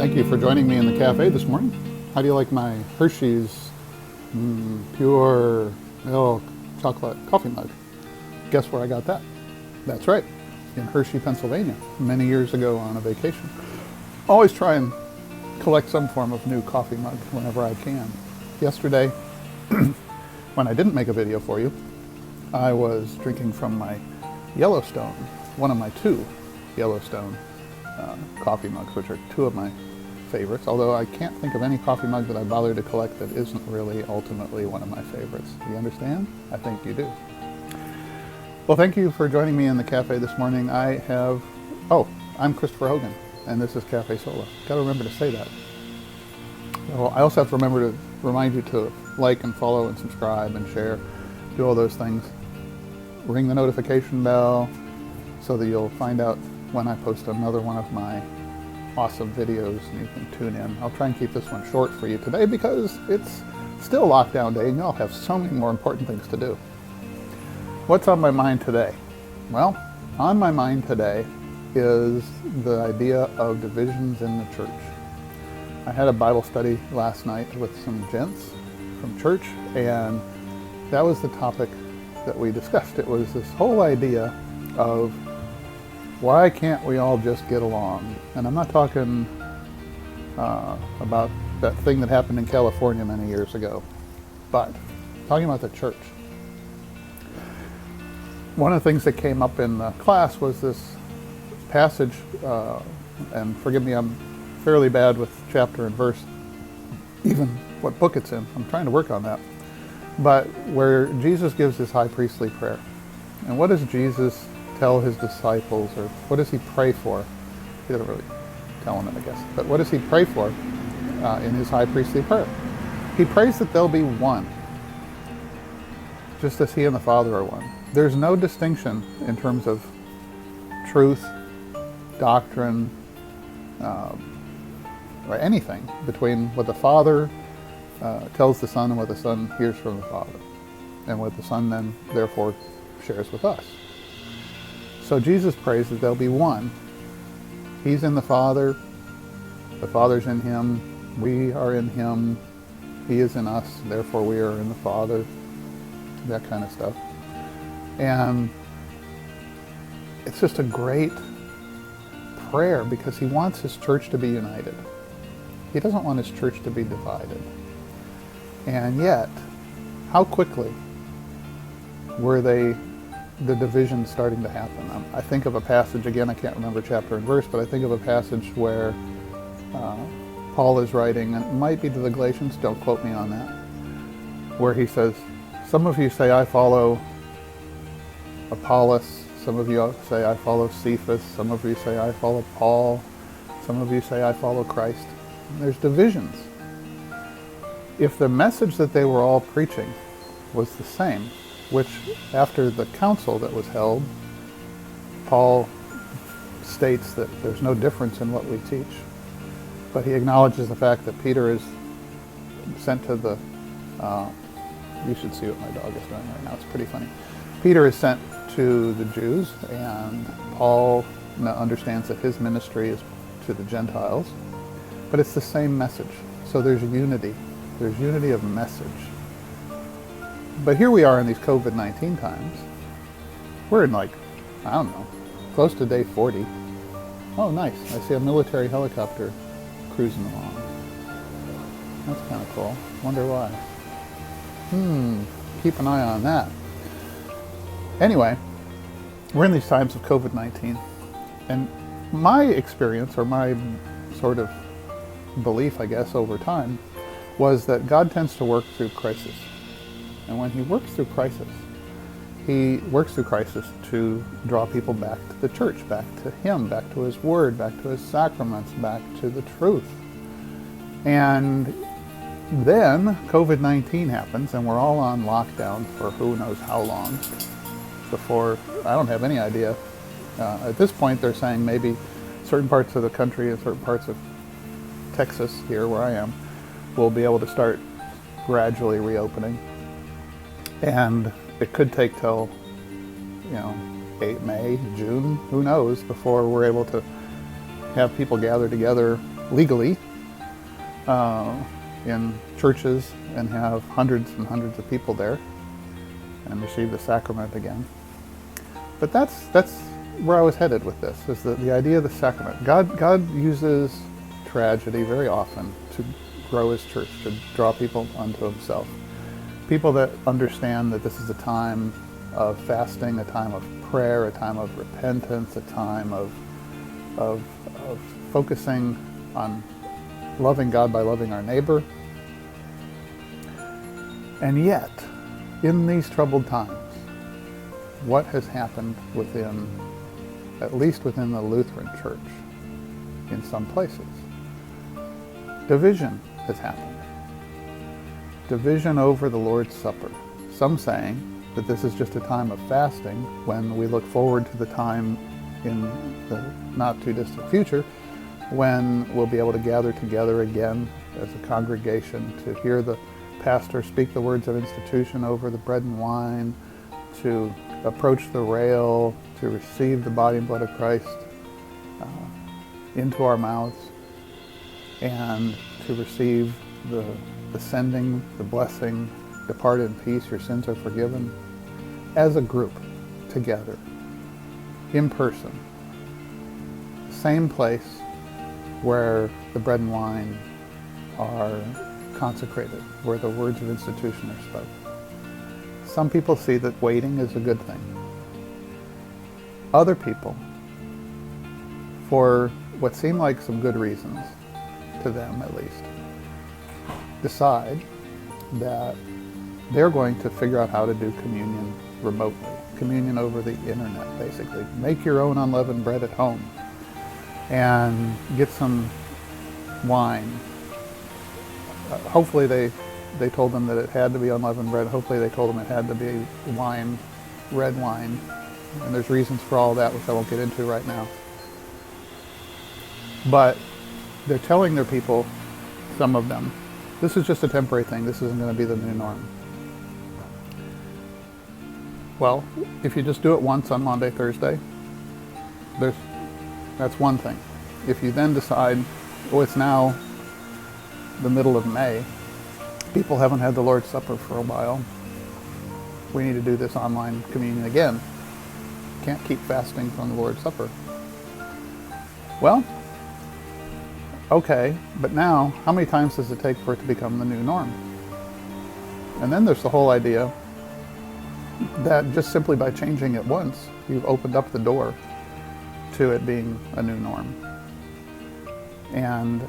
Thank you for joining me in the cafe this morning. How do you like my Hershey's pure milk chocolate coffee mug? Guess where I got that? That's right, in Hershey, Pennsylvania, many years ago on a vacation. Always try and collect some form of new coffee mug whenever I can. Yesterday, when I didn't make a video for you, I was drinking from my Yellowstone, one of my two Yellowstone coffee mugs, which are two of my favorites, although I can't think of any coffee mug that I bother to collect that isn't really ultimately one of my favorites. Do you understand? I think you do. Well, thank you for joining me in the cafe this morning. I'm Christopher Hogan, and this is Cafe Sola. Got to remember to say that. Well, I also have to remember to remind you to like and follow and subscribe and share, do all those things. Ring the notification bell so that you'll find out when I post another one of my awesome videos and you can tune in. I'll try and keep this one short for you today because it's still lockdown day and y'all have so many more important things to do. What's on my mind today? Well, on my mind today is the idea of divisions in the church. I had a Bible study last night with some gents from church, and that was the topic that we discussed. It was this whole idea of why can't we all just get along? And I'm not talking about that thing that happened in California many years ago, but I'm talking about the church. One of the things that came up in the class was this passage, and forgive me, I'm fairly bad with chapter and verse, even what book it's in. I'm trying to work on that. But where Jesus gives his high priestly prayer. And what does Jesus tell his disciples, or what does he pray for? He doesn't really tell them it, I guess. But what does he pray for in his high priestly prayer? He prays that they'll be one, just as he and the Father are one. There's no distinction in terms of truth, doctrine, or anything between what the Father tells the Son and what the Son hears from the Father, and what the Son then therefore shares with us. So Jesus prays that they'll be one. He's in the Father Father's in him, we are in him, he is in us, therefore we are in the Father, that kind of stuff. And it's just a great prayer because he wants his church to be united. He doesn't want his church to be divided. And yet, how quickly were the divisions starting to happen? I think of a passage, again, I can't remember chapter and verse, but I think of a passage where Paul is writing, and it might be to the Galatians, don't quote me on that, where he says, some of you say I follow Apollos, some of you say I follow Cephas, some of you say I follow Paul, some of you say I follow Christ. And there's divisions. If the message that they were all preaching was the same, which after the council that was held, Paul states that there's no difference in what we teach, but he acknowledges the fact that Peter is sent to the, you should see what my dog is doing right now, it's pretty funny. Peter is sent to the Jews, and Paul understands that his ministry is to the Gentiles, but it's the same message. So there's unity. There's unity of message. But here we are in these COVID-19 times. We're in close to day 40. Oh, nice. I see a military helicopter cruising along. That's kind of cool. Wonder why. Keep an eye on that. Anyway, we're in these times of COVID-19, and my experience, or my sort of belief, I guess, over time, was that God tends to work through crisis. And when he works through crisis, he works through crisis to draw people back to the church, back to him, back to his word, back to his sacraments, back to the truth. And then COVID-19 happens, and we're all on lockdown for who knows how long. Before, I don't have any idea. At this point, they're saying maybe certain parts of the country and certain parts of Texas, here where I am, will be able to start gradually reopening. And it could take till, May, June, who knows, before we're able to have people gather together legally in churches and have hundreds and hundreds of people there and receive the sacrament again. But that's where I was headed with this, is the idea of the sacrament. God uses tragedy very often to grow his church, to draw people unto himself. People that understand that this is a time of fasting, a time of prayer, a time of repentance, a time of focusing on loving God by loving our neighbor. And yet, in these troubled times, what has happened within, at least within the Lutheran Church, in some places? Division has happened. Division over the Lord's Supper. Some saying that this is just a time of fasting when we look forward to the time in the not too distant future when we'll be able to gather together again as a congregation to hear the pastor speak the words of institution over the bread and wine, to approach the rail, to receive the body and blood of Christ into our mouths, and to receive the sending, the blessing, depart in peace, your sins are forgiven, as a group, together, in person, same place where the bread and wine are consecrated, where the words of institution are spoken. Some people see that waiting is a good thing. Other people, for what seem like some good reasons, to them at least, decide that they're going to figure out how to do communion remotely. Communion over the internet, basically. Make your own unleavened bread at home and get some wine. Hopefully they told them that it had to be unleavened bread. Hopefully they told them it had to be wine, red wine. And there's reasons for all that, which I won't get into right now. But they're telling their people, some of them, this is just a temporary thing. This isn't going to be the new norm. Well, if you just do it once on Monday, Thursday, that's one thing. If you then decide, oh, it's now the middle of May, people haven't had the Lord's Supper for a while, we need to do this online communion again. Can't keep fasting from the Lord's Supper. Well, okay, but now, how many times does it take for it to become the new norm? And then there's the whole idea that just simply by changing it once, you've opened up the door to it being a new norm. And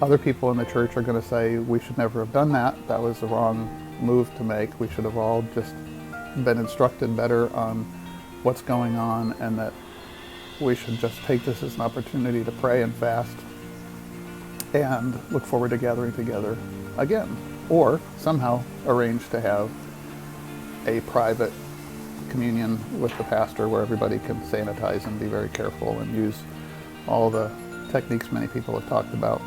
other people in the church are going to say, we should never have done that. That was the wrong move to make. We should have all just been instructed better on what's going on, and that we should just take this as an opportunity to pray and fast and look forward to gathering together again. Or somehow arrange to have a private communion with the pastor where everybody can sanitize and be very careful and use all the techniques many people have talked about.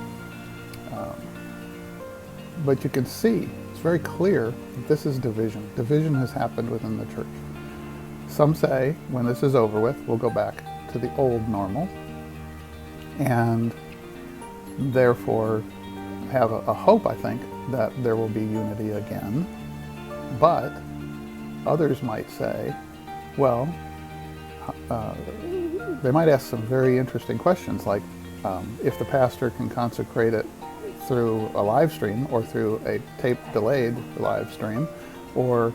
But you can see, it's very clear that this is division. Division has happened within the church. Some say when this is over with, we'll go back to the old normal and therefore have a hope, I think, that there will be unity again. But others might say, well, they might ask some very interesting questions like, if the pastor can consecrate it through a live stream or through a tape-delayed live stream, or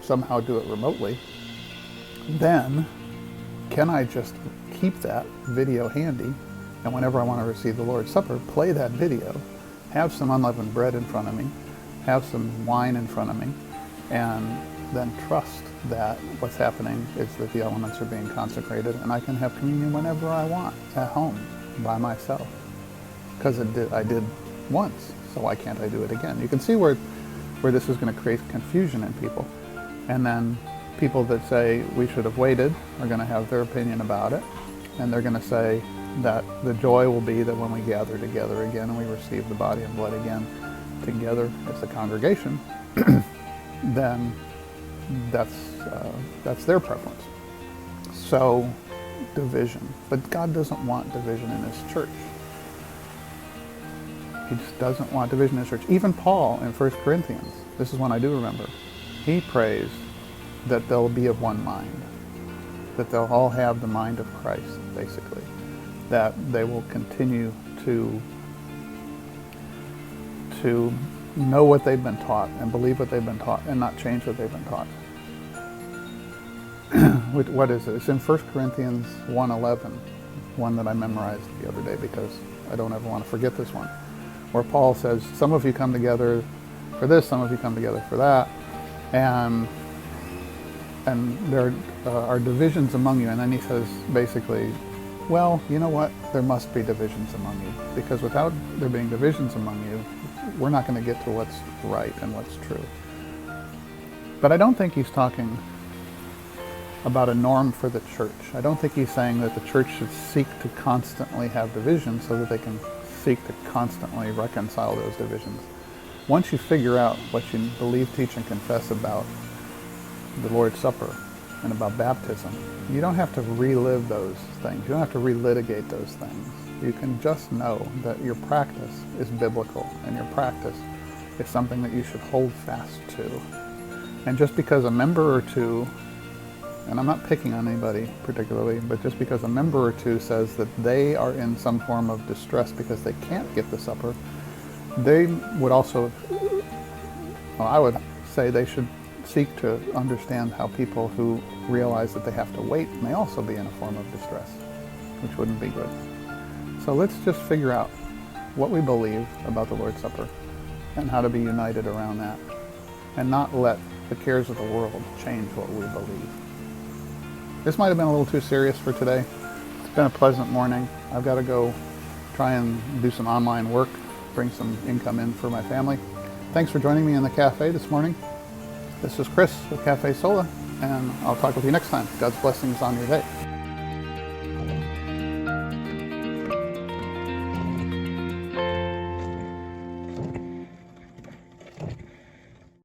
somehow do it remotely, then can I just keep that video handy, and whenever I want to receive the Lord's Supper, play that video, have some unleavened bread in front of me, have some wine in front of me, and then trust that what's happening is that the elements are being consecrated, and I can have communion whenever I want at home by myself, because I did once, so why can't I do it again? You can see where this is going to create confusion in people. And then people that say we should have waited are going to have their opinion about it, and they're going to say that the joy will be that when we gather together again and we receive the body and blood again together as a congregation, then that's their preference. So division. But God doesn't want division in his church. He just doesn't want division in the church. Even Paul in 1 Corinthians, this is one I do remember, he prays that they'll be of one mind, that they'll all have the mind of Christ, basically, that they will continue to know what they've been taught and believe what they've been taught and not change what they've been taught. What is it? It's in 1 Corinthians 1:11, one that I memorized the other day because I don't ever want to forget this one, where Paul says, some of you come together for this, some of you come together for that, and there are divisions among you. And then he says, basically, well, you know what? There must be divisions among you, because without there being divisions among you, we're not going to get to what's right and what's true. But I don't think he's talking about a norm for the church. I don't think he's saying that the church should seek to constantly have divisions so that they can seek to constantly reconcile those divisions. Once you figure out what you believe, teach, and confess about the Lord's Supper and about baptism, you don't have to relive those things. You don't have to relitigate those things. You can just know that your practice is biblical and your practice is something that you should hold fast to. And just because a member or two, and I'm not picking on anybody particularly, but just because a member or two says that they are in some form of distress because they can't get the supper, they would also, well, I would say they should seek to understand how people who realize that they have to wait may also be in a form of distress, which wouldn't be good. So let's just figure out what we believe about the Lord's Supper and how to be united around that, and not let the cares of the world change what we believe. This might have been a little too serious for today. It's been a pleasant morning. I've got to go try and do some online work, bring some income in for my family. Thanks for joining me in the cafe this morning. This is Chris with Cafe Sola, and I'll talk with you next time. God's blessings on your day.